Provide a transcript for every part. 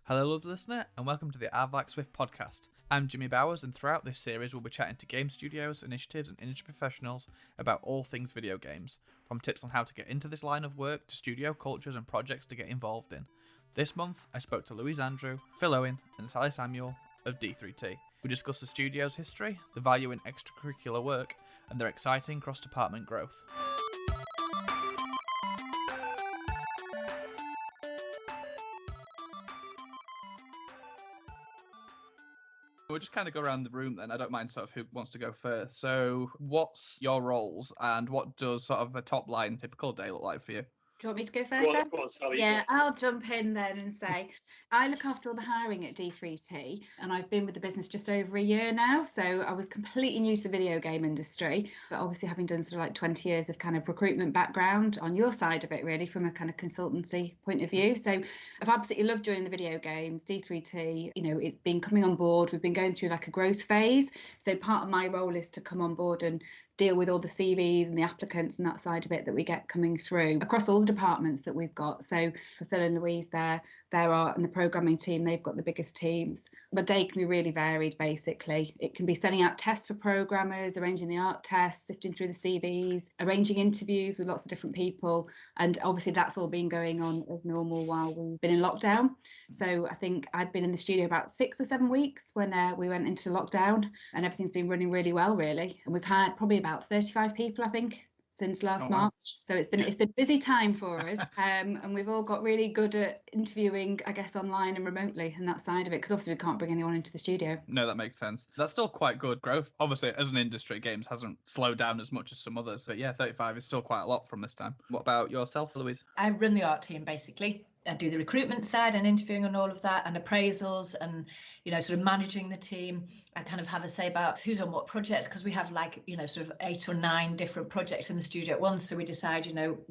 Hello, lovely listener, and welcome to the Aardvark Swift podcast. I'm Jimmy Bowers, and throughout this series, we'll be chatting to game studios, initiatives, and industry professionals about all things video games, from tips on how to get into this line of work to studio cultures and projects to get involved in. This month, I spoke to Louise Andrew, Phil Owen, and Sally Samuel of d3t. We discussed the studio's history, the value in extracurricular work, and their exciting cross-department growth. We'll just kind of go around the room then. I don't mind sort of who wants to go first. So what's your roles and what does sort of a top line typical day look like for you? Do you want me to go first then? Go on, Sally. Yeah, I'll jump in then and say I look after all the hiring at d3t, and I've been with the business just over a year now. So I was completely new to the video game industry, but obviously having done sort of like 20 years of kind of recruitment background on your side of it, really, from a kind of consultancy point of view. So I've absolutely loved joining the video games. d3t, it's been coming on board. We've been going through like a growth phase. So part of my role is to come on board and deal with all the CVs and the applicants and that side of it that we get coming through across all the departments that we've got. So for Phil and Louise there are, and the programming team, they've got the biggest teams. My day can be really varied, basically. It can be sending out tests for programmers, arranging the art tests, sifting through the CVs, arranging interviews with lots of different people. And obviously that's all been going on as normal while we've been in lockdown. So I think I've been in the studio about 6 or 7 weeks when we went into lockdown, and everything's been running really well, really. And we've had probably about 35 people, I think, since last March. So it's been a busy time for us, and we've all got really good at interviewing, I guess, online and remotely, and that side of it, because obviously we can't bring anyone into the studio. No, that makes sense. That's still quite good growth. Obviously, as an industry, games hasn't slowed down as much as some others, but yeah, 35 is still quite a lot from this time. What about yourself, Louise? I run the art team, basically. I do the recruitment side and interviewing and all of that, and appraisals, and sort of managing the team. I kind of have a say about who's on what projects, because we have sort of 8 or 9 different projects in the studio at once. So we decide,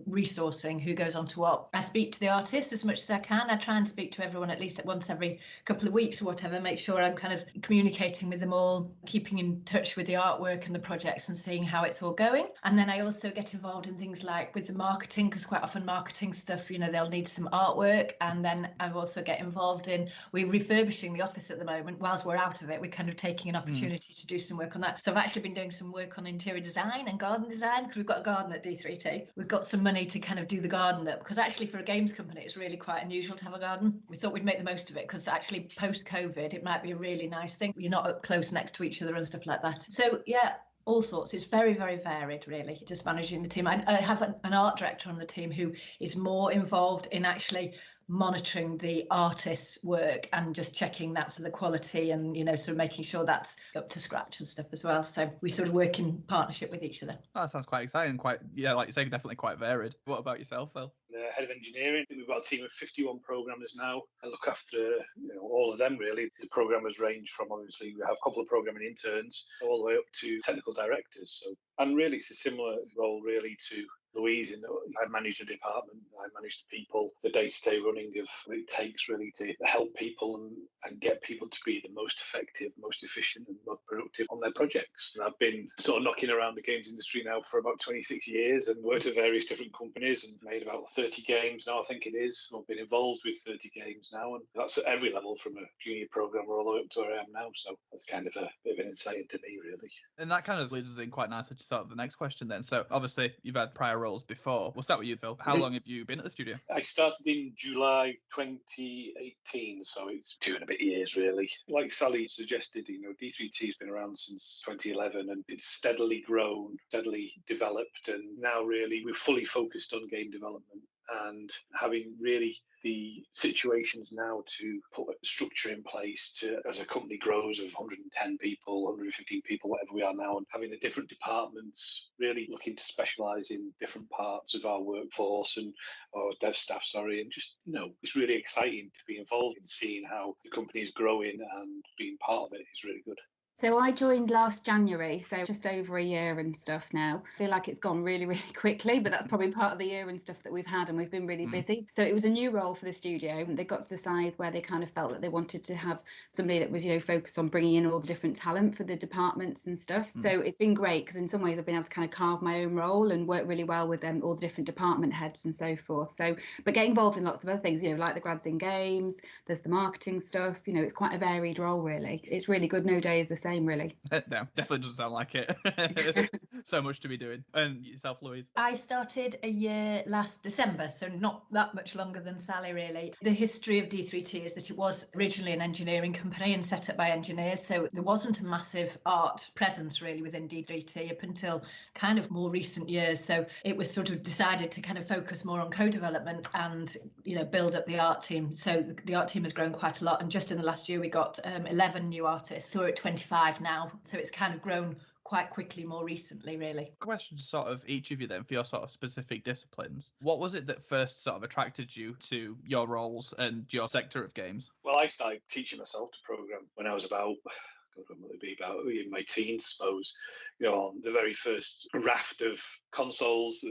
resourcing who goes on to what. I speak to the artists as much as I can. I try and speak to everyone at least once every couple of weeks or whatever, make sure I'm kind of communicating with them all, keeping in touch with the artwork and the projects and seeing how it's all going. And then I also get involved in things like with the marketing, because quite often marketing stuff, they'll need some artwork. And then I also get involved in, we're refurbishing the office at the moment. Whilst we're out of it, we're kind of taking an opportunity to do some work on that. So I've actually been doing some work on interior design and garden design, because we've got a garden at d3t. We've got some money to kind of do the garden up, because actually for a games company, it's really quite unusual to have a garden. We thought we'd make the most of it, because actually post-COVID, it might be a really nice thing. You're not up close next to each other and stuff like that. So yeah, all sorts. It's very, very varied, really, just managing the team. I have an art director on the team who is more involved in actually monitoring the artist's work and just checking that for the quality and sort of making sure that's up to scratch and stuff as well. So we sort of work in partnership with each other. That sounds quite exciting, like you say, definitely quite varied. What about yourself, Phil? Head of engineering. I think we've got a team of 51 programmers now. I look after all of them, really. The programmers range from, obviously, we have a couple of programming interns all the way up to technical directors. And really it's a similar role really to Louise. I manage the department, I manage the people, the day-to-day running of what it takes really to help people and get people to be the most effective, most efficient and most productive on their projects. And I've been sort of knocking around the games industry now for about 26 years and worked at various different companies and made about 30 games now, I think it is. I've been involved with 30 games now, and that's at every level from a junior programmer all the way up to where I am now. So that's kind of a bit of an insight into me, really. And that kind of leads us in quite nicely to start the next question then. So obviously you've had prior roles before. We'll start with you, Phil. How long have you been at the studio? I started in July 2018, so it's 2 and a bit years, really. Like Sally suggested, d3t has been around since 2011 and it's steadily grown, steadily developed, and now really we're fully focused on game development and having really the situations now to put a structure in place to, as a company grows of 110 people, 115 people, whatever we are now, and having the different departments really looking to specialise in different parts of our workforce and our dev staff, and just, it's really exciting to be involved in seeing how the company is growing, and being part of it is really good. So I joined last January, so just over a year and stuff now. I feel like it's gone really, really quickly, but that's probably part of the year and stuff that we've had, and we've been really busy. So it was a new role for the studio. They got to the size where they kind of felt that they wanted to have somebody that was, focused on bringing in all the different talent for the departments and stuff. So it's been great because in some ways I've been able to kind of carve my own role and work really well with all the different department heads and so forth. So, but get involved in lots of other things, like the grads in games, there's the marketing stuff, it's quite a varied role really. It's really good. No day is the same really. No, definitely doesn't sound like it. So much to be doing. And yourself, Louise? I started a year last December, so not that much longer than Sally really. The history of d3t is that it was originally an engineering company and set up by engineers, so there wasn't a massive art presence really within d3t up until kind of more recent years. So it was sort of decided to kind of focus more on co-development and build up the art team. So the art team has grown quite a lot, and just in the last year we got 11 new artists, so we're at 25 now. So it's kind of grown quite quickly more recently, really. Question to sort of each of you then for your sort of specific disciplines. What was it that first sort of attracted you to your roles and your sector of games? Well, I started teaching myself to program when I was about in my teens, I suppose. On the very first raft of consoles,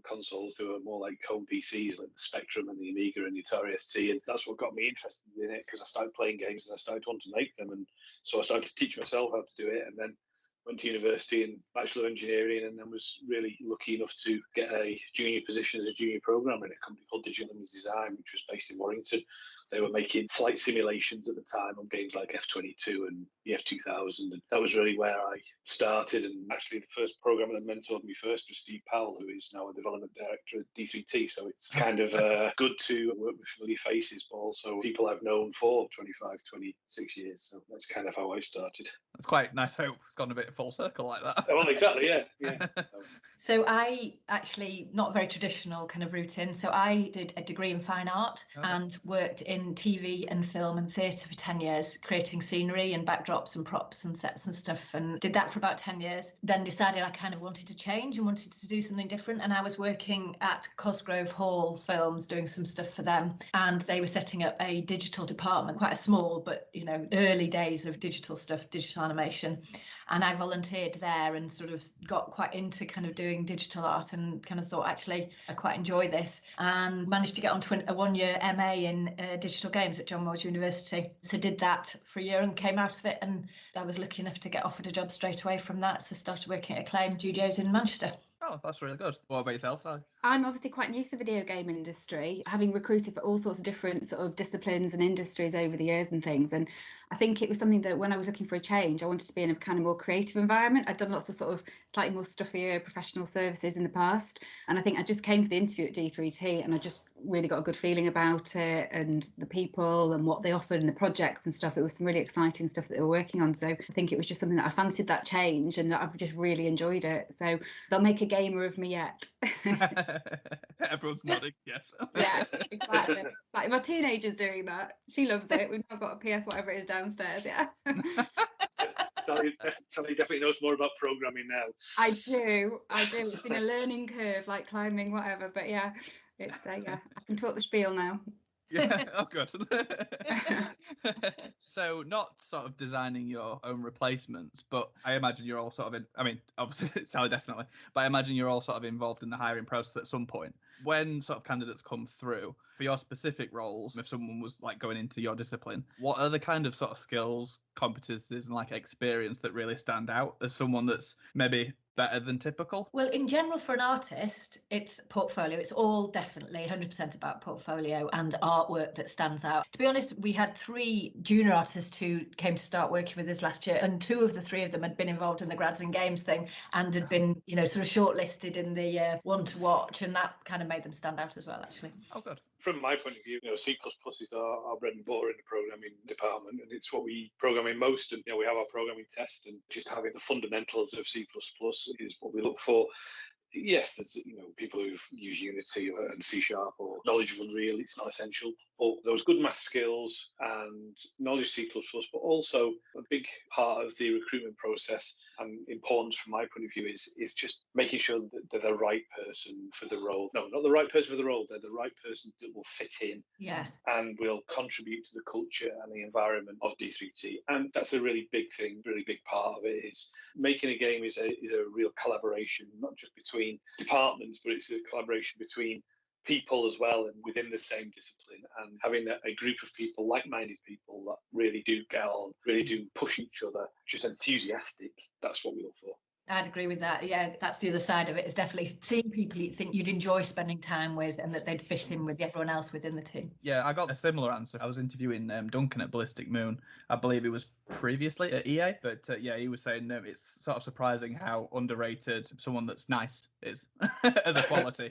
consoles that were more like home PCs, like the Spectrum and the Amiga and the Atari ST, and that's what got me interested in it, because I started playing games and I started wanting to make them, and so I started to teach myself how to do it, and then went to university in Bachelor of Engineering, and then was really lucky enough to get a junior position as a junior programmer in a company called Digital Image Design, which was based in Warrington. They were making flight simulations at the time on games like F-22 and the F-2000. And that was really where I started. And actually, the first programmer that mentored me first was Steve Powell, who is now a development director at d3t. So it's kind of good to work with familiar faces, but also people I've known for 25, 26 years. So that's kind of how I started. That's quite nice how it's gone a bit full circle like that. Well, exactly, yeah. So I actually, not a very traditional kind of route in. So I did a degree in fine art and worked in TV and film and theatre for 10 years, creating scenery and backdrops and props and sets and stuff, and did that for about 10 years. Then decided I kind of wanted to change and wanted to do something different. And I was working at Cosgrove Hall Films, doing some stuff for them. And they were setting up a digital department, quite a small, but, early days of digital stuff, digital animation. And I volunteered there and sort of got quite into kind of doing digital art, and kind of thought, actually, I quite enjoy this, and managed to get onto a one-year MA in digital games at John Moores University. So did that for a year and came out of it, and I was lucky enough to get offered a job straight away from that. So started working at Acclaim Studios in Manchester. Oh, that's really good. What about yourself, Sally? I'm obviously quite new to the video game industry, having recruited for all sorts of different sort of disciplines and industries over the years and things. And I think it was something that when I was looking for a change, I wanted to be in a kind of more creative environment. I'd done lots of sort of slightly more stuffier professional services in the past. And I think I just came for the interview at d3t and I just really got a good feeling about it and the people and what they offered and the projects and stuff. It was some really exciting stuff that they were working on. So I think it was just something that I fancied that change, and I've just really enjoyed it. So they'll make a gamer of me yet. Everyone's nodding, yes. Yeah, exactly. Like my teenager's doing that. She loves it. We've now got a PS whatever it is downstairs, yeah. Sally definitely knows more about programming now. I do. It's been a learning curve, like climbing, whatever. But yeah, it's I can talk the spiel now. Yeah, oh good. So not sort of designing your own replacements, but I imagine you're all sort of obviously Sally definitely, but I imagine you're all sort of involved in the hiring process at some point. When sort of candidates come through for your specific roles, if someone was like going into your discipline, what are the kind of sort of skills, competencies and like experience that really stand out as someone that's maybe better than typical? Well, in general, for an artist, it's portfolio. It's all definitely 100% about portfolio and artwork that stands out. To be honest, we had 3 junior artists who came to start working with us last year, and 2 of the 3 of them had been involved in the Grads and Games thing and had been, sort of shortlisted in the one to watch, and that kind of made them stand out as well, actually. Oh, good. From my point of view, C++ is our bread and butter in the programming department, and it's what we program in most. And we have our programming test, and just having the fundamentals of C++ is what we look for. Yes, there's people who've used Unity and C# or knowledge of Unreal, it's not essential. But those good math skills and knowledge of C++, but also a big part of the recruitment process and importance from my point of view is just making sure that they're the right person for the role. No, not the right person for the role. They're the right person that will fit in and will contribute to the culture and the environment of d3t. And that's a really big thing, really big part of it is making a game is a real collaboration, not just between departments, but it's a collaboration between people as well and within the same discipline, and having a group of people, like-minded people that really do get on, really do push each other, just enthusiastic. That's what we look for. I'd agree with that. Yeah, that's the other side of it, is definitely seeing people you think you'd enjoy spending time with and that they'd fit in with everyone else within the team. Yeah, I got a similar answer. I was interviewing Duncan at Ballistic Moon. I believe it was previously at EA, but yeah, he was saying it's sort of surprising how underrated someone that's nice is as a quality.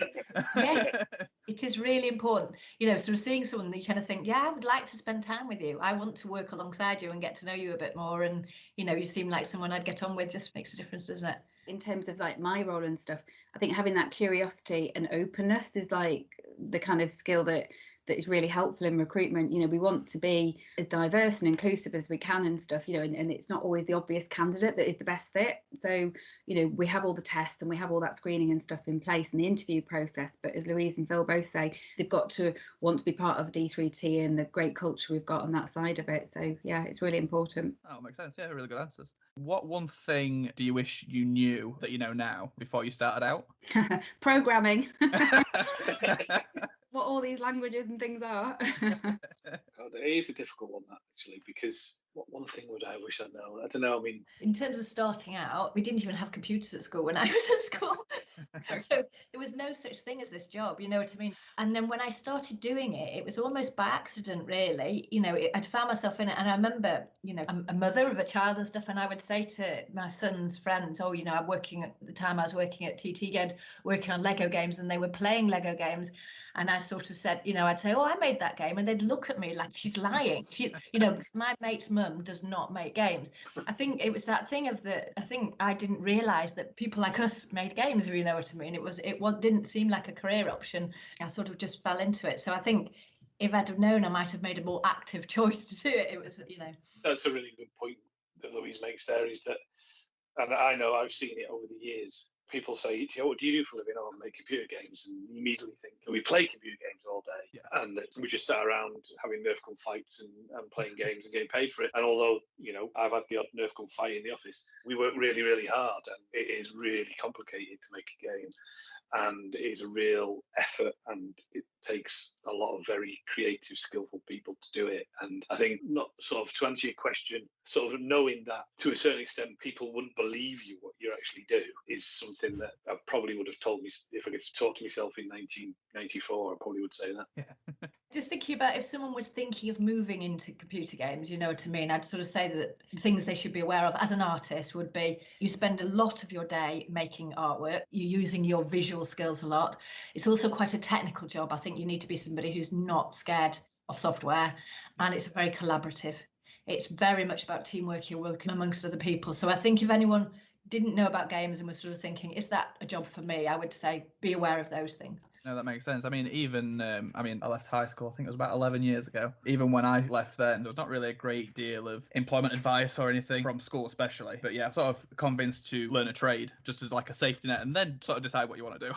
Yeah, it is really important. Sort of seeing someone that you kind of think, yeah, I would like to spend time with you. I want to work alongside you and get to know you a bit more. And, you seem like someone I'd get on with. Just makes a difference, doesn't it? In terms of like my role and stuff, I think having that curiosity and openness is like the kind of skill that is really helpful in recruitment. We want to be as diverse and inclusive as we can and stuff, and it's not always the obvious candidate that is the best fit. So, we have all the tests and we have all that screening and stuff in place in the interview process. But as Louise and Phil both say, they've got to want to be part of d3t and the great culture we've got on that side of it. So, yeah, it's really important. Oh, makes sense. Yeah, really good answers. What one thing do you wish you knew that you know now before you started out? Programming. What all these languages and things are. God, it is a difficult one, that, actually, because what one thing would I wish I'd known? I don't know. I mean, in terms of starting out, we didn't even have computers at school when I was at school. So there was no such thing as this job, you know what I mean? And then when I started doing it, it was almost by accident, really. I'd found myself in it. And I remember, I'm a mother of a child and stuff. And I would say to my son's friends, I'm working at the time I was working at TT Games, working on Lego games, and they were playing Lego games. And I sort of said, I'd say, I made that game. And they'd look at me like she's lying. My mate's mum does not make games. I think it was that thing I think I didn't realise that people like us made games, if you know what I mean. It didn't seem like a career option. I sort of just fell into it. So I think if I'd have known, I might have made a more active choice to do it. It was, That's a really good point that Louise makes there, is that, and I know I've seen it over the years. People say, what do you do for a living? I make computer games. And you immediately think, we play computer games all day. Yeah. And we just sat around having Nerf gun fights and playing games and getting paid for it. And although, I've had the odd Nerf gun fight in the office, we work really, really hard. And it is really complicated to make a game. And it is a real effort, and it takes a lot of very creative, skillful people to do it. And I think, not sort of to answer your question, sort of knowing that to a certain extent people wouldn't believe you what you actually do is something that I probably would have told me if I could talk to myself in 1994. I probably would say that. Yeah. Just thinking about if someone was thinking of moving into computer games, you know what I mean? I'd sort of say that the things they should be aware of as an artist would be, you spend a lot of your day making artwork. You're using your visual skills a lot. It's also quite a technical job. I think you need to be somebody who's not scared of software, and it's very collaborative. It's very much about teamwork. You're working amongst other people. So I think if anyone didn't know about games and was sort of thinking, is that a job for me? I would say be aware of those things. No, that makes sense. I mean, even, I left high school, I think it was about 11 years ago. Even when I left then, there was not really a great deal of employment advice or anything from school especially. But yeah, I'm sort of convinced to learn a trade just as like a safety net and then sort of decide what you want to do.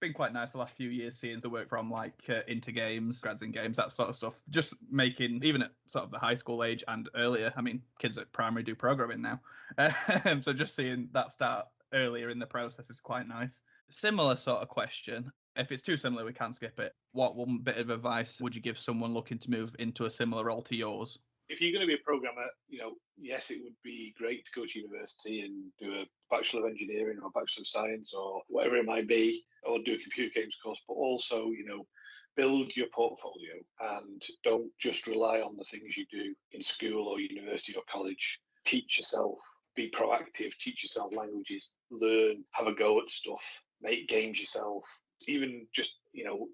Been quite nice the last few years seeing the work from like into games, grads in games, that sort of stuff. Just making, even at sort of the high school age and earlier, I mean, kids at primary do programming now. So just seeing that start earlier in the process is quite nice. Similar sort of question. If it's too similar, we can skip it. What one bit of advice would you give someone looking to move into a similar role to yours? If you're going to be a programmer, yes, it would be great to go to university and do a Bachelor of Engineering or a Bachelor of Science or whatever it might be, or do a computer games course, but also, build your portfolio and don't just rely on the things you do in school or university or college. Teach yourself, be proactive, teach yourself languages, learn, have a go at stuff, make games yourself. Even just,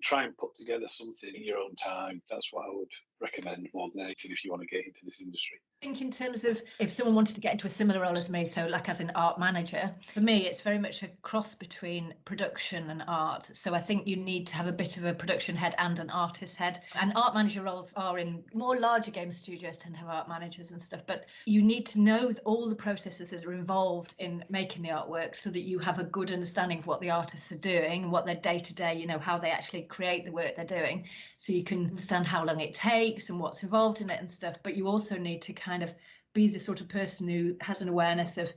try and put together something in your own time. That's what I would recommend more than anything if you want to get into this industry. I think in terms of if someone wanted to get into a similar role as me, so like as an art manager, for me, it's very much a cross between production and art. So I think you need to have a bit of a production head and an artist head. And art manager roles are in more larger game studios tend to have art managers and stuff, but you need to know all the processes that are involved in making the artwork so that you have a good understanding of what the artists are doing and what their day-to-day, you know, how they actually create the work they're doing. So you can understand how long it takes and what's involved in it and stuff, but you also need to kind of be the sort of person who has an awareness of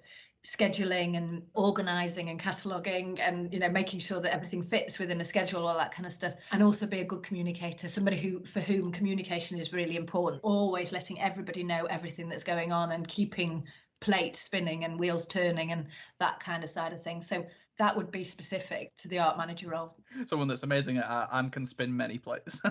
scheduling and organizing and cataloging and, you know, making sure that everything fits within a schedule, all that kind of stuff, and also be a good communicator, somebody for whom communication is really important, always letting everybody know everything that's going on and keeping plates spinning and wheels turning and that kind of side of things. So that would be specific to the art manager role. Someone that's amazing at art and can spin many plates.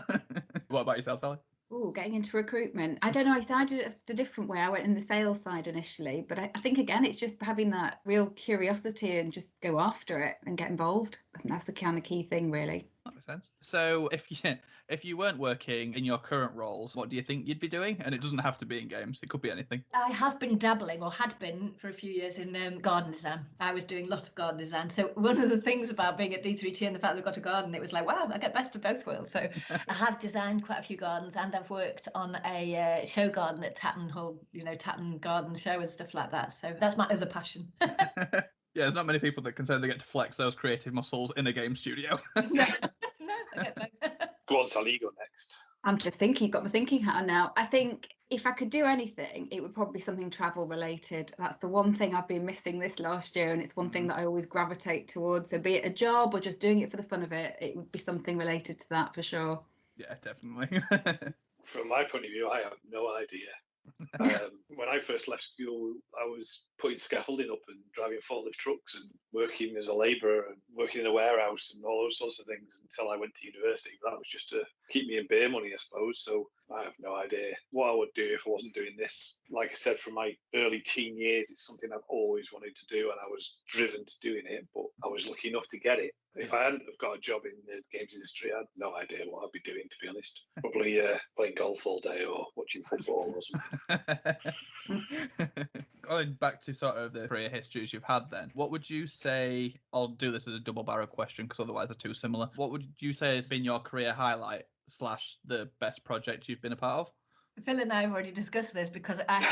What about yourself, Sally? Oh, getting into recruitment. I don't know. I started it the different way. I went in the sales side initially, but I think again, it's just having that real curiosity and just go after it and get involved. I think that's the kind of key thing, really. That makes sense. So if you weren't working in your current roles, what do you think you'd be doing? And it doesn't have to be in games. It could be anything. I have been dabbling, or had been for a few years, in garden design. I was doing a lot of garden design. So one of the things about being at d3t and the fact that we've got a garden, it was like, wow, I get best of both worlds. So I have designed quite a few gardens, and I've worked on a show garden at Tatton Hall, you know, Tatton Garden Show and stuff like that. So that's my other passion. Yeah, there's not many people that can say they get to flex those creative muscles in a game studio. No, I get both. Go on, Sally, you go next. I'm just thinking, got my thinking hat on now. I think if I could do anything, it would probably be something travel related. That's the one thing I've been missing this last year, and it's one thing that I always gravitate towards. So be it a job or just doing it for the fun of it, it would be something related to that for sure. Yeah, definitely. From my point of view, I have no idea. When I first left school, I was putting scaffolding up and driving forklift trucks and working as a labourer and working in a warehouse and all those sorts of things until I went to university. That was just to keep me in beer money, I suppose. So I have no idea what I would do if I wasn't doing this. Like I said, from my early teen years, it's something I've always wanted to do, and I was driven to doing it, but I was lucky enough to get it. If I hadn't have got a job in the games industry, I had no idea what I'd be doing, to be honest. Probably playing golf all day or watching football or something. Going back to sort of the career histories you've had then, what would you say, I'll do this as a double barrel question because otherwise they're too similar. What would you say has been your career highlight / the best project you've been a part of? Phil and I have already discussed this because I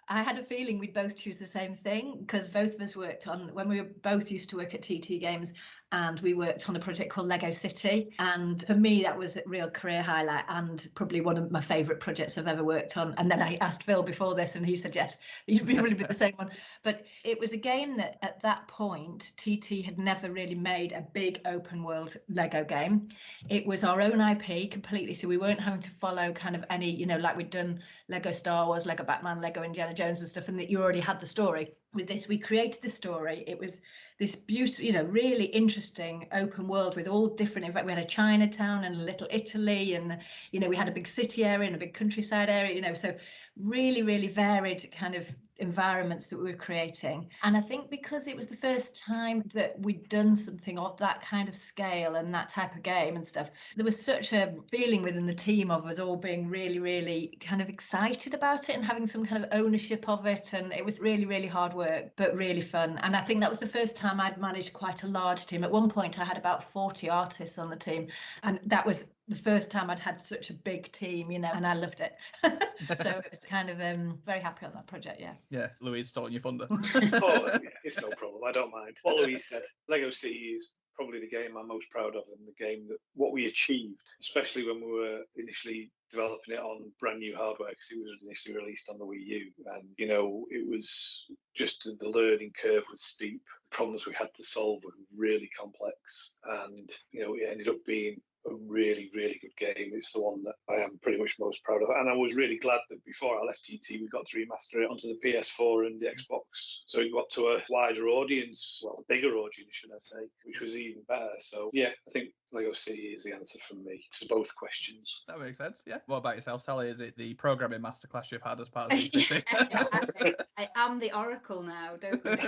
had a feeling we'd both choose the same thing, because both of us worked on, when we were both used to work at TT Games, and we worked on a project called Lego City. And for me, that was a real career highlight and probably one of my favourite projects I've ever worked on. And then I asked Phil before this and he said, yes, you'd probably be the same one. But it was a game that at that point, TT had never really made a big open world Lego game. It was our own IP completely. So we weren't having to follow kind of any, you know, like we'd done Lego Star Wars, Lego Batman, Lego Indiana Jones and stuff, and that you already had the story. With this, we created the story. It was this beautiful, you know, really interesting open world with all different, in fact, we had a Chinatown and a little Italy, and, you know, we had a big city area and a big countryside area, you know, so really, really varied kind of environments that we were creating. And I think because it was the first time that we'd done something of that kind of scale and that type of game and stuff, there was such a feeling within the team of us all being really, really kind of excited about it and having some kind of ownership of it. And it was really, really hard work, but really fun. And I think that was the first time I'd managed quite a large team. At one point, I had about 40 artists on the team, and that was the first time I'd had such a big team, you know, and I loved it. So it was kind of very happy on that project, yeah. Yeah, Louise stolen your thunder. Oh, yeah, it's no problem. I don't mind. What Louise said, Lego City is probably the game I'm most proud of, and the game that what we achieved, especially when we were initially developing it on brand new hardware, because it was initially released on the Wii U. And, you know, it was just the learning curve was steep. The problems we had to solve were really complex. And, you know, it ended up being a really, really good game. It's the one that I am pretty much most proud of. And I was really glad that before I left TT, we got to remaster it onto the PS4 and the Xbox. So it got to a wider audience, well, a bigger audience, should I say, which was even better. So, yeah, I think Lego City is the answer from me to both questions. That makes sense, yeah. What about yourself, Sally? Is it the programming masterclass you've had as part of D3T? I am the oracle now, don't worry.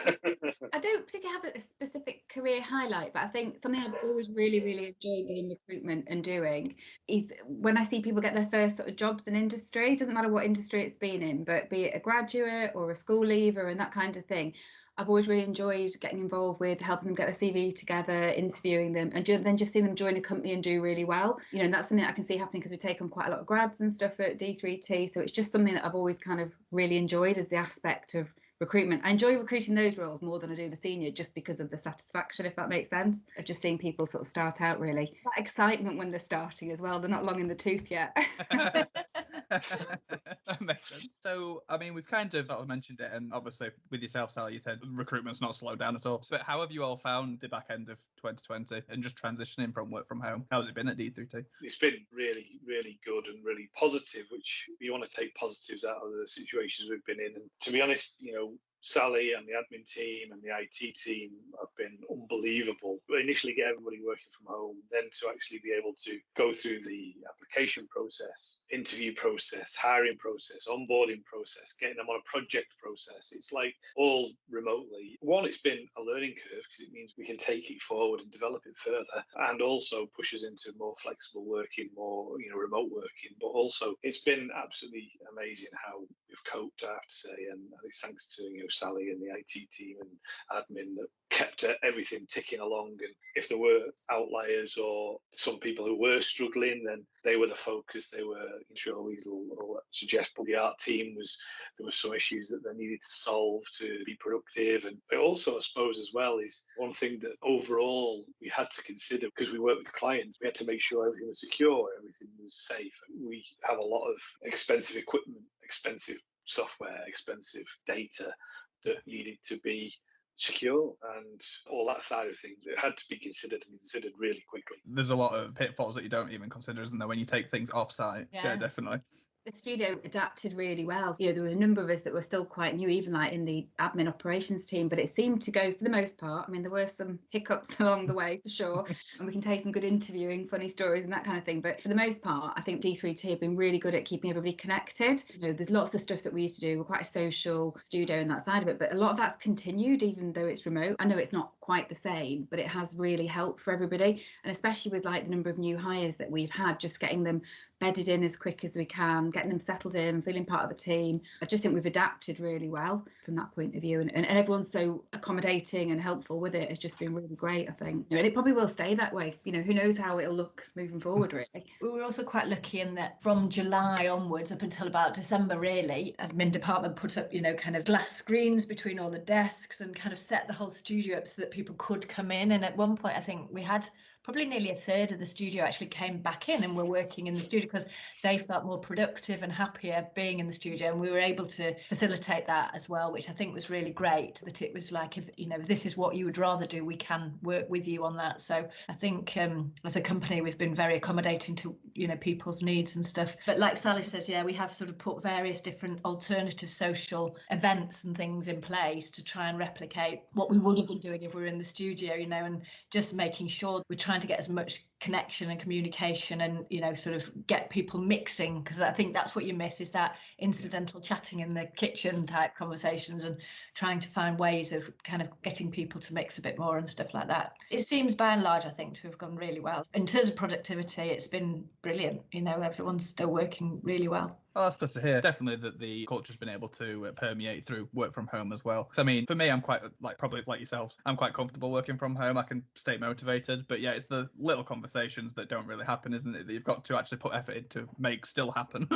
I don't particularly have a specific career highlight, but I think something I've always really, really enjoyed within recruitment and doing is when I see people get their first sort of jobs in industry. It doesn't matter what industry it's been in, but be it a graduate or a school leaver and that kind of thing. I've always really enjoyed getting involved with helping them get their CV together, interviewing them, and then just seeing them join a company and do really well. You know, and that's something that I can see happening because we take on quite a lot of grads and stuff at D3T. So it's just something that I've always kind of really enjoyed as the aspect of recruitment. I enjoy recruiting those roles more than I do the senior, just because of the satisfaction, if that makes sense, of just seeing people sort of start out really. That excitement when they're starting as well. They're not long in the tooth yet. That makes sense. So, I mean, we've kind of sort of mentioned it, and obviously with yourself, Sally, you said recruitment's not slowed down at all. But how have you all found the back end of 2020 and just transitioning from work from home? How's it been at D3T? It's been really, really good and really positive, which you want to take positives out of the situations we've been in. And to be honest, you know, Sally and the admin team and the IT team have been unbelievable. We initially get everybody working from home, then to actually be able to go through the application process, interview process, hiring process, onboarding process, getting them on a project process. It's like all remotely. One, it's been a learning curve because it means we can take it forward and develop it further, and also push us into more flexible working, more, you know, remote working. But also it's been absolutely amazing how we've coped, I have to say, and it's thanks to, you know, Sally and the IT team and admin that kept everything ticking along. And if there were outliers or some people who were struggling, then they were the focus. They were, sure, we'll suggest, but the art team there were some issues that they needed to solve to be productive. And also, I suppose, as well, is one thing that overall we had to consider, because we work with clients, we had to make sure everything was secure, everything was safe. And we have a lot of expensive equipment, expensive software, expensive data that needed to be secure, and all that side of things, it had to be considered really quickly. There's a lot of pitfalls that you don't even consider, isn't there, when you take things off site? Yeah, definitely. The studio adapted really well. You know, there were a number of us that were still quite new, even like in the admin operations team, but it seemed to go for the most part. I mean, there were some hiccups along the way for sure, and we can take some good interviewing, funny stories and that kind of thing. But for the most part, I think D3T have been really good at keeping everybody connected. You know, there's lots of stuff that we used to do. We're quite a social studio in that side of it, but a lot of that's continued even though it's remote. I know it's not quite the same, but it has really helped for everybody. And especially with like the number of new hires that we've had, just getting them bedded in as quick as we can, getting them settled in, feeling part of the team. I just think we've adapted really well from that point of view. And everyone's so accommodating and helpful with it. It's just been really great, I think. And it probably will stay that way. You know, who knows how it'll look moving forward, really. We were also quite lucky in that from July onwards up until about December, really, admin department put up, you know, kind of glass screens between all the desks and kind of set the whole studio up so that people could come in. And at one point, I think we had probably nearly a third of the studio actually came back in and were working in the studio because they felt more productive and happier being in the studio, and we were able to facilitate that as well, which I think was really great. That it was like, if you know, if this is what you would rather do, we can work with you on that. So I think as a company we've been very accommodating to, you know, people's needs and stuff. But like Sally says, yeah, we have sort of put various different alternative social events and things in place to try and replicate what we would have been doing if we were in the studio, you know, and just making sure we're trying to get as much connection and communication and, you know, sort of get people mixing, because I think that's what you miss, is that incidental chatting in the kitchen type conversations, and trying to find ways of kind of getting people to mix a bit more and stuff like that. It seems by and large, I think, to have gone really well. In terms of productivity, it's been brilliant. You know, everyone's still working really well. Well, that's good to hear. Definitely that the culture's been able to permeate through work from home as well. So, I mean, for me, I'm quite, like, probably like yourselves, I'm quite comfortable working from home. I can stay motivated. But yeah, it's the little conversations that don't really happen, isn't it? That you've got to actually put effort in to make still happen.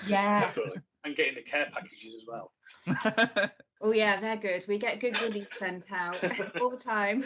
Yeah. Absolutely. And getting the care packages as well. Oh yeah, they're good. We get good goodies sent out all the time.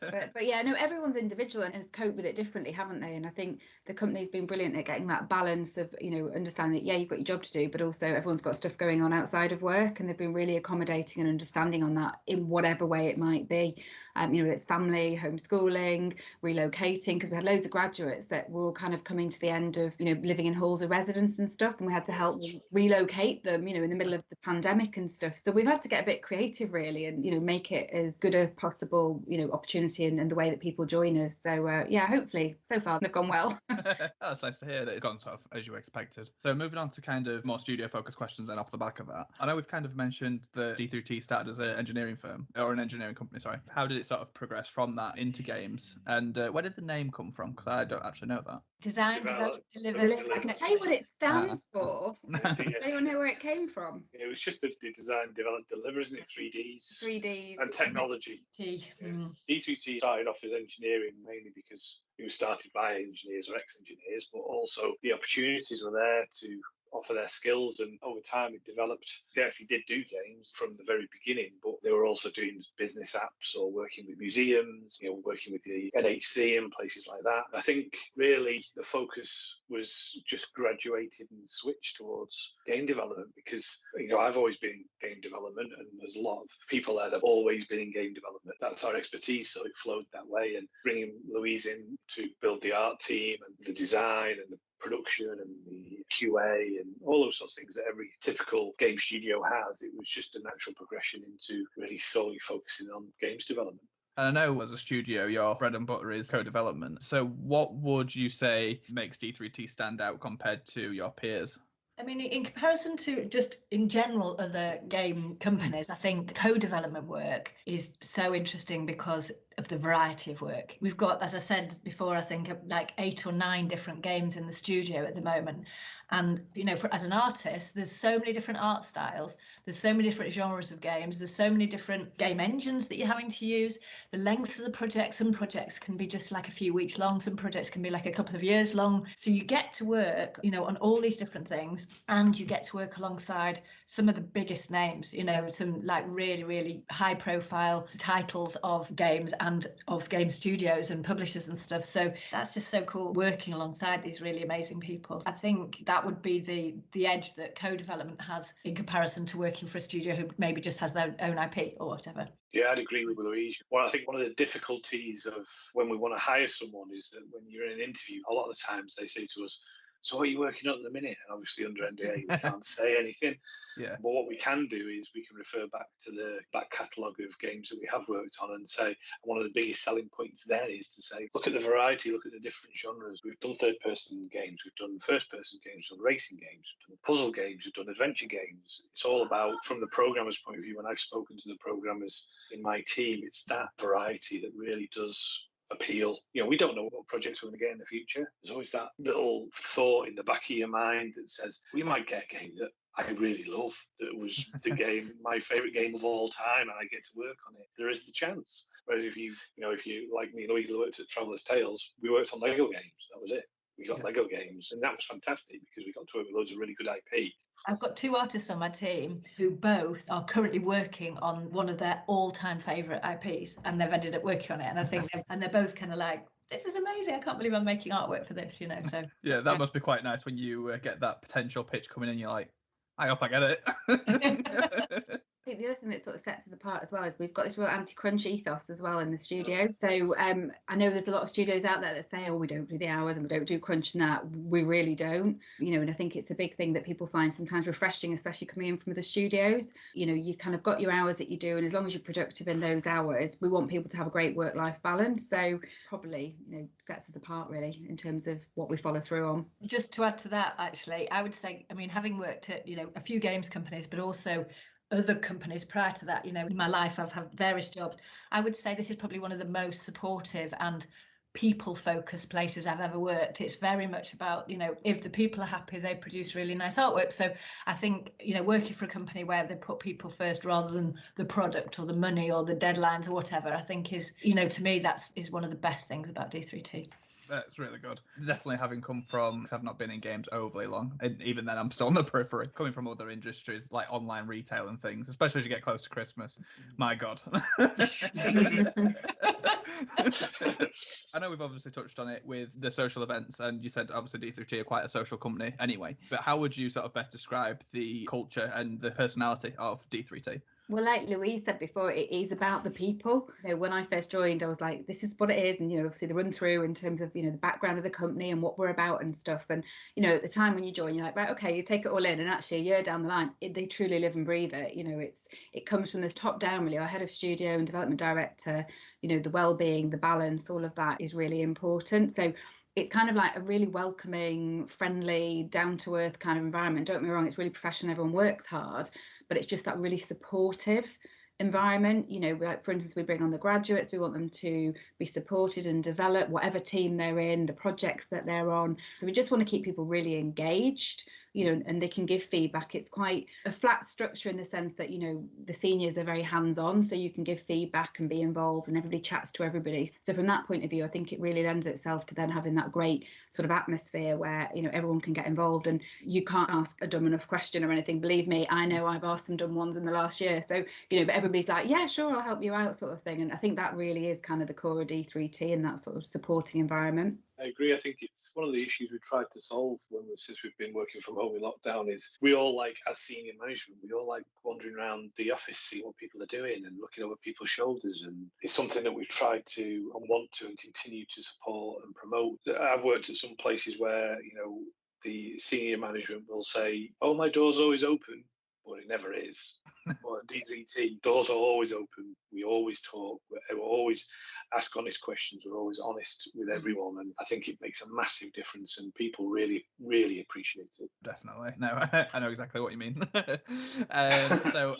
but yeah, no, everyone's individual and has coped with it differently, haven't they? And I think the company's been brilliant at getting that balance of, you know, understanding that, yeah, you've got your job to do, but also everyone's got stuff going on outside of work, and they've been really accommodating and understanding on that in whatever way it might be. It's family, homeschooling, relocating, because we had loads of graduates that were all kind of coming to the end of, living in halls of residence and stuff, and we had to help relocate them, in the middle of the pandemic and stuff. So we've had to get a bit creative really, and make it as good a possible opportunity and the way that people join us. So hopefully so far they've gone well. That's nice to hear that it's gone sort of as you expected. So moving on to kind of more studio focused questions then off the back of that. I know we've kind of mentioned the d3t started as an engineering firm, or an engineering company, sorry. How did it sort of progress from that into games? And where did the name come from? Because I don't actually know that. Design, develop, deliver. I can tell you what it stands for. Does anyone know where it came from? It was just the design, develop, deliver, isn't it? 3Ds. 3Ds. And technology. D3T started off as engineering mainly because it was started by engineers or ex-engineers, but also the opportunities were there to offer their skills, and over time it developed. They actually did do games from the very beginning, but they were also doing business apps or working with museums, working with the NHC and places like that. I think really the focus was just graduated and switched towards game development because I've always been in game development, and there's a lot of people there that have always been in game development. That's our expertise, so it flowed that way. And bringing Louise in to build the art team and the design and the production and the QA and all those sorts of things that every typical game studio has, it was just a natural progression into really solely focusing on games development. And I know as a studio, your bread and butter is co-development. So what would you say makes d3t stand out compared to your peers? I mean, in comparison to just in general other game companies, I think co-development work is so interesting because of the variety of work. We've got, as I said before, I think like 8 or 9 different games in the studio at the moment. And, as an artist, there's so many different art styles. There's so many different genres of games. There's so many different game engines that you're having to use. The length of the projects, some projects can be just like a few weeks long. Some projects can be like a couple of years long. So you get to work, on all these different things, and you get to work alongside some of the biggest names, some like really, really high profile titles of games and of game studios and publishers and stuff. So that's just so cool, working alongside these really amazing people. I think that would be the edge that co-development has in comparison to working for a studio who maybe just has their own IP or whatever. Yeah, I'd agree with Louise. Well, I think one of the difficulties of when we want to hire someone is that when you're in an interview, a lot of the times they say to us, so what are you working on at the minute? And obviously under NDA, we can't say anything. Yeah. But what we can do is we can refer back to the back catalogue of games that we have worked on and say, one of the biggest selling points there is to say, look at the variety, look at the different genres. We've done third-person games, we've done first-person games, we've done racing games, we've done puzzle games, we've done adventure games. It's all about, from the programmer's point of view, when I've spoken to the programmers in my team, it's that variety that really does appeal. We don't know what projects we're going to get in the future. There's always that little thought in the back of your mind that says, we might get a game that I really love, that was the game, my favourite game of all time, and I get to work on it. There is the chance. Whereas if you like me, Louise worked at Traveller's Tales, we worked on Lego games. That was it. We got Lego games, and that was fantastic because we got to work with loads of really good IP. I've got 2 artists on my team who both are currently working on one of their all-time favourite IPs, and they've ended up working on it. And I think, and they're both kind of like, this is amazing. I can't believe I'm making artwork for this, So yeah, that must be quite nice when you get that potential pitch coming in. You're like, I hope I get it. I think the other thing that sort of sets us apart as well is we've got this real anti-crunch ethos as well in the studio. So I know there's a lot of studios out there that say, oh, we don't do the hours and we don't do crunch and that. We really don't, and I think it's a big thing that people find sometimes refreshing, especially coming in from the studios. You kind of got your hours that you do, and as long as you're productive in those hours, we want people to have a great work-life balance. So probably, sets us apart really in terms of what we follow through on. Just to add to that, actually, I would say, having worked at, a few games companies, but also other companies prior to that, in my life I've had various jobs. I would say this is probably one of the most supportive and people-focused places I've ever worked. It's very much about, if the people are happy, they produce really nice artwork. So I think, working for a company where they put people first rather than the product or the money or the deadlines or whatever, I think is, to me, is one of the best things about d3t. That's really good. Definitely having come from, I've not been in games overly long, and even then I'm still on the periphery. Coming from other industries like online retail and things, especially as you get close to Christmas. My God. I know we've obviously touched on it with the social events, and you said obviously d3t are quite a social company anyway, but how would you sort of best describe the culture and the personality of d3t? Well, like Louise said before, it is about the people. When I first joined, I was like, this is what it is. And, obviously the run through in terms of, the background of the company and what we're about and stuff. And, at the time when you join, you're like, right, okay, you take it all in. And actually a year down the line, they truly live and breathe it. It comes from this top down, really. Our head of studio and development director, the well-being, the balance, all of that is really important. So it's kind of like a really welcoming, friendly, down-to-earth kind of environment. Don't get me wrong, it's really professional, everyone works hard, but it's just that really supportive environment. Like, for instance, we bring on the graduates, we want them to be supported and develop whatever team they're in, the projects that they're on. So we just want to keep people really engaged, and they can give feedback. It's quite a flat structure in the sense that, the seniors are very hands-on, so you can give feedback and be involved and everybody chats to everybody. So from that point of view, I think it really lends itself to then having that great sort of atmosphere where, everyone can get involved, and you can't ask a dumb enough question or anything. Believe me, I know I've asked some dumb ones in the last year. So, but everybody's like, yeah, sure, I'll help you out, sort of thing. And I think that really is kind of the core of d3t and that sort of supporting environment. I agree. I think it's one of the issues we've tried to solve since we've been working from home in lockdown is we all like, as senior management, we all like wandering around the office, seeing what people are doing and looking over people's shoulders. And it's something that we've tried to and want to and continue to support and promote. I've worked at some places where, the senior management will say, oh, my door's always open, but it never is. Well, at d3t, doors are always open. We always talk. We always ask honest questions. We're always honest with everyone. And I think it makes a massive difference and people really, really appreciate it. Definitely. No, I know exactly what you mean. So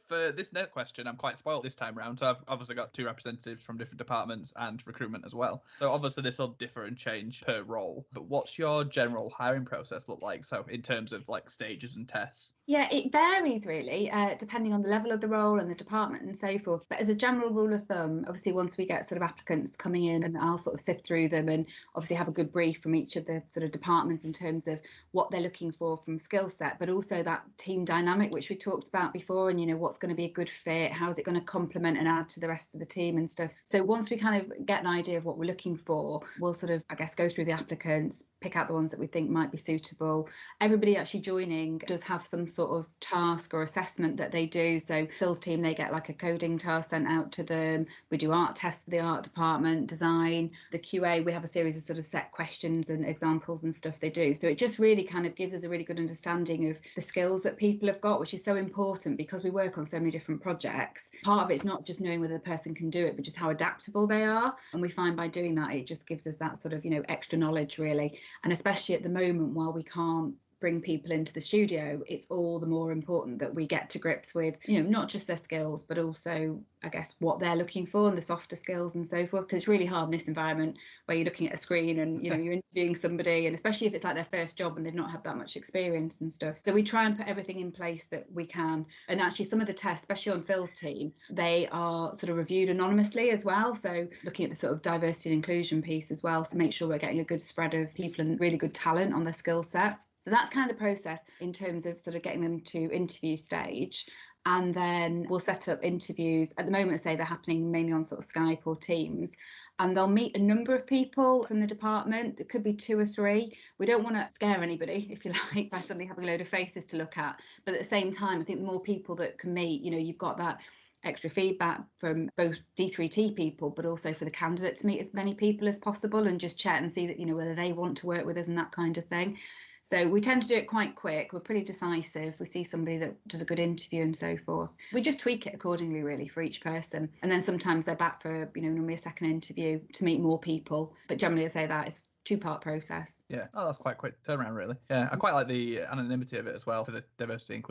for this next question, I'm quite spoiled this time round. So I've obviously got two representatives from different departments and recruitment as well. So obviously this will differ and change per role. But what's your general hiring process look like? So in terms of like stages and tests? Yeah, it varies really, depending on the level of the role and the department and so forth. But as a general rule of thumb, obviously once we get sort of applicants coming in, and I'll sort of sift through them and obviously have a good brief from each of the sort of departments in terms of what they're looking for from skill set, but also that team dynamic, which we talked about before, and what's going to be a good fit, how is it going to complement and add to the rest of the team and stuff. So once we kind of get an idea of what we're looking for, we'll sort of, I guess, go through the applicants, pick out the ones that we think might be suitable. Everybody actually joining does have some sort of task or assessment that they do. So Phil's team, they get like a coding task sent out to them. We do art tests for the art department, design, the QA. We have a series of sort of set questions and examples and stuff they do. So it just really kind of gives us a really good understanding of the skills that people have got, which is so important because we work on so many different projects. Part of it's not just knowing whether the person can do it, but just how adaptable they are. And we find by doing that, it just gives us that sort of, extra knowledge really. And especially at the moment, while we can't bring people into the studio, it's all the more important that we get to grips with, not just their skills, but also, I guess, what they're looking for and the softer skills and so forth. Because it's really hard in this environment where you're looking at a screen and, you're interviewing somebody, and especially if it's like their first job and they've not had that much experience and stuff. So we try and put everything in place that we can. And actually some of the tests, especially on Phil's team, they are sort of reviewed anonymously as well. So looking at the sort of diversity and inclusion piece as well, to make sure we're getting a good spread of people and really good talent on their skill set. So that's kind of the process in terms of sort of getting them to interview stage. And then we'll set up interviews. At the moment, say they're happening mainly on sort of Skype or Teams. And they'll meet a number of people from the department. It could be 2 or 3. We don't want to scare anybody, if you like, by suddenly having a load of faces to look at. But at the same time, I think the more people that can meet, you've got that extra feedback from both d3t people, but also for the candidate to meet as many people as possible and just chat and see that, whether they want to work with us and that kind of thing. So we tend to do it quite quick. We're pretty decisive. We see somebody that does a good interview and so forth. We just tweak it accordingly, really, for each person. And then sometimes they're back for, normally a second interview to meet more people. But generally, I say that it's 2-part process. Yeah, that's quite quick turnaround, really. Yeah, I quite like the anonymity of it as well for the diversity and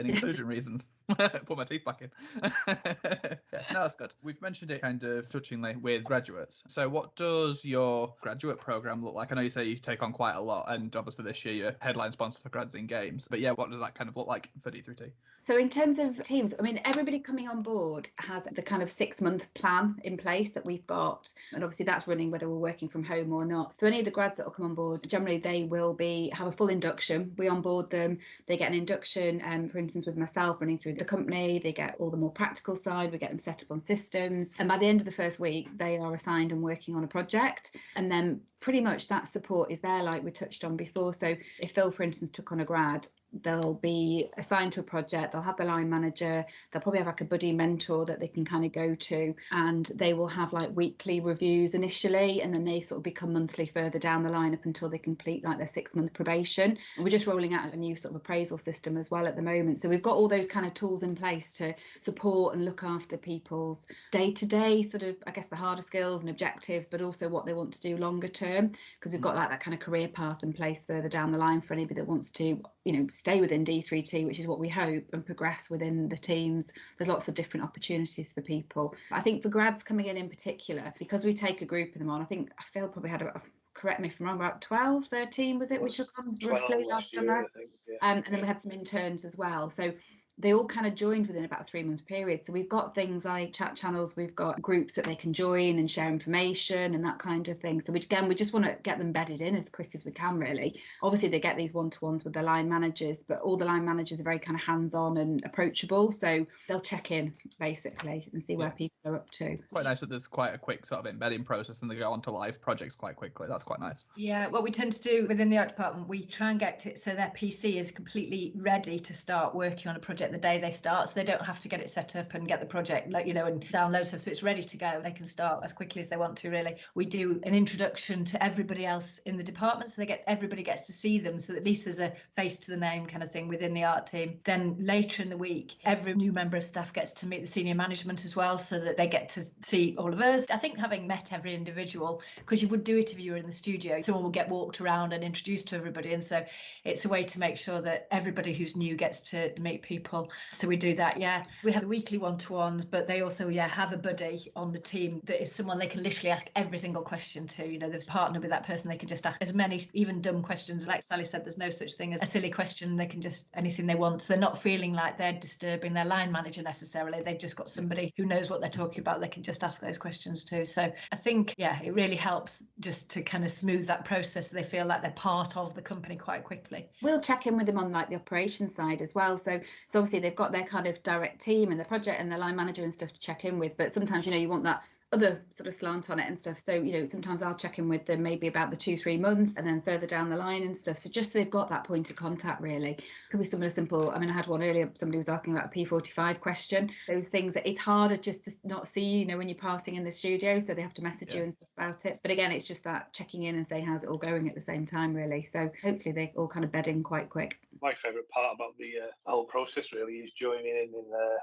inclusion reasons. Put my teeth back in. Yeah, no, that's good. We've mentioned it kind of touchingly with graduates. So what does your graduate program look like? I know you say you take on quite a lot, and obviously this year you're headline sponsor for Grads in Games. But yeah, what does that kind of look like for d3t? So in terms of teams, everybody coming on board has the kind of 6-month plan in place that we've got. And obviously that's running whether we're working from home or not. So any of the grads that will come on board, generally they will have a full induction. We onboard them. They get an induction, for instance, with myself running through the company. They get all the more practical side. We get them set up on systems. And by the end of the first week, they are assigned and working on a project. And then pretty much that support is there, like we touched on before. So if Phil, for instance, took on a grad, they'll be assigned to a project, they'll have the line manager, they'll probably have like a buddy mentor that they can kind of go to, and they will have like weekly reviews initially, and then they sort of become monthly further down the line up until they complete like their 6-month probation. And we're just rolling out a new sort of appraisal system as well at the moment. So we've got all those kind of tools in place to support and look after people's day-to-day sort of, I guess, the harder skills and objectives, but also what they want to do longer term, because we've got like that kind of career path in place further down the line for anybody that wants to, you know, stay within d3t, which is what we hope, and progress within the teams. There's lots of different opportunities for people. I think for grads coming in particular, because we take a group of them on, I think Phil probably had correct me if I'm wrong, about 12, 13 was it, we took on roughly last summer. I think, yeah. And then we had some interns as well. So they all kind of joined within about a 3-month period. So we've got things like chat channels, we've got groups that they can join and share information and that kind of thing. So we just want to get them bedded in as quick as we can, really. Obviously, they get these one-to-ones with the line managers, but all the line managers are very kind of hands-on and approachable. So they'll check in, basically, and see where people are up to. Quite nice that there's quite a quick sort of embedding process and they go on to live projects quite quickly. That's quite nice. Yeah, what we tend to do within the art department, we try and get it so their PC is completely ready to start working on a project the day they start, so they don't have to get it set up and get the project, like, you know, and download stuff, so it's ready to go. They can start as quickly as they want to, really. We do an introduction to everybody else in the department, so everybody gets to see them, so at least there's a face to the name kind of thing within the art team. Then later in the week, every new member of staff gets to meet the senior management as well, so that they get to see all of us. I think having met every individual, because you would do it if you were in the studio, someone will get walked around and introduced to everybody, and so it's a way to make sure that everybody who's new gets to meet people. So we do that, yeah. We have the weekly one-to-ones, but they also, have a buddy on the team that is someone they can literally ask every single question to. You know, there's a partner with that person, they can just ask as many, even dumb questions. Like Sally said, there's no such thing as a silly question. They can just, anything they want. So they're not feeling like they're disturbing their line manager necessarily. They've just got somebody who knows what they're talking about. They can just ask those questions too. So I think, it really helps just to kind of smooth that process so they feel like they're part of the company quite quickly. We'll check in with them on like the operations side as well. So obviously they've got their kind of direct team and the project and the line manager and stuff to check in with, but sometimes, you want that other sort of slant on it and stuff. So, sometimes I'll check in with them maybe about the 2-3 months and then further down the line and stuff. So just so they've got that point of contact, really. Could be something as simple. I mean, I had one earlier, somebody was asking about a P45 question. Those things that it's harder just to not see, when you're passing in the studio. So they have to message you and stuff about it. But again, it's just that checking in and say, how's it all going at the same time, really. So hopefully they all kind of bed in quite quick. My favourite part about the whole process really is joining in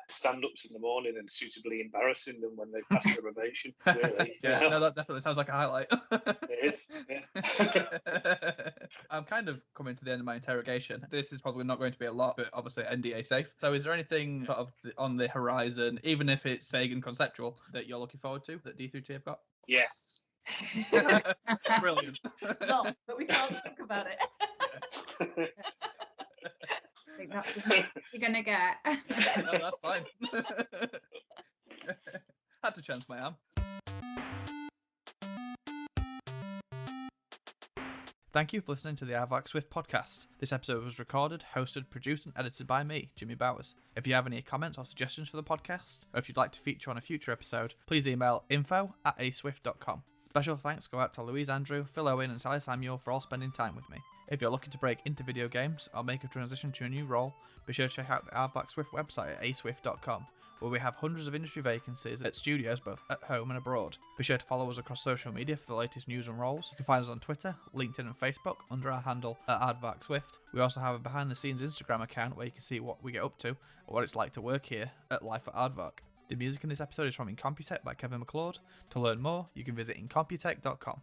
stand-ups in the morning and suitably embarrassing them when they pass their probation. Really. No, that definitely sounds like a highlight. It is, yeah. I'm kind of coming to the end of my interrogation. This is probably not going to be a lot, but obviously NDA safe. So is there anything sort of on the horizon, even if it's vague and conceptual, that you're looking forward to that D3T have got? Yes. Brilliant. No, but we can't talk about it. I think that's the next you're going to get. No, that's fine. Had to chance my arm. Thank you for listening to the Aardvark Swift podcast. This episode was recorded, hosted, produced and edited by me, Jimmy Bowers. If you have any comments or suggestions for the podcast, or if you'd like to feature on a future episode, please email info@aswift.com. Special thanks go out to Louise Andrew, Phil Owen and Sally Samuel for all spending time with me. If you're looking to break into video games or make a transition to a new role, be sure to check out the Aardvark Swift website at aswift.com, where we have hundreds of industry vacancies at studios both at home and abroad. Be sure to follow us across social media for the latest news and roles. You can find us on Twitter, LinkedIn and Facebook under our handle at Aardvark Swift. We also have a behind the scenes Instagram account where you can see what we get up to or what it's like to work here at Life at Aardvark. The music in this episode is from Incomputech by Kevin MacLeod. To learn more, you can visit incomputech.com.